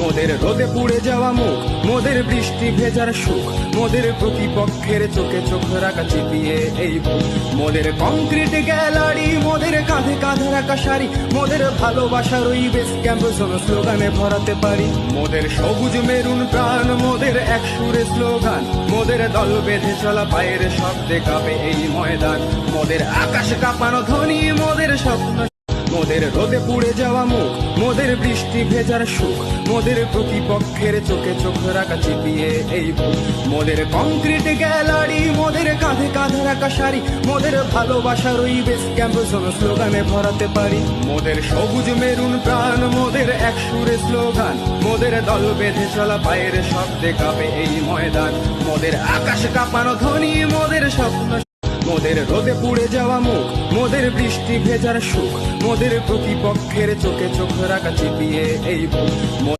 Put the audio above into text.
মোদের রোদে পুড়ে যাওয়া মুখ, মোদের বৃষ্টি ভেজার সুখ, মোদের প্রতিপক্ষের চোখে চোখ রাখা চিপিয়ে এই বুক, মোদের কংক্রিট গ্যালারি, মোদের কাঁধে কাঁধে রাখা শাড়ি, মোদের ভালোবাসার ওই বেস ক্যাম্প স্লোগানে ভরাতে পারি। মোদের সবুজ মেরুন প্রাণ, মোদের এক সুরে স্লোগান, মোদের দল বেঁধে চলা পায়ের শব্দে কাঁপে এই ময়দান, মোদের আকাশ কাঁপানো ধ্বনি, মোদের স্বপ্ন, মোদের রোদে পুড়ে যাওয়া মুখ, মোদের বৃষ্টি ভেজার সুখ, মোদের প্রতিপক্ষের চোখে চোখ রাখা চিপিয়ে এই বুক, মোদের কংক্রিট গ্যালারি, মোদের কাঁধে কাঁধে রাখা শাড়ি, মোদের ভালোবাসার ওই বেস ক্যাম্প স্লোগানে ভরাতে পারি। মোদের সবুজ মেরুন প্রাণ, মোদের এক সুরে স্লোগান, মোদের দল বেঁধে চলা পায়ের শব্দে কাঁপে এই ময়দান, মোদের আকাশ কাঁপানো ধ্বনি, মোদের স্বপ্ন, মোদের রোদে পুড়ে যাওয়া মুখ, মোদের বৃষ্টি ভেজার সুখ, মোদের প্রতিপক্ষের চোখে চোখ রাখা চিপিয়ে এই বুক।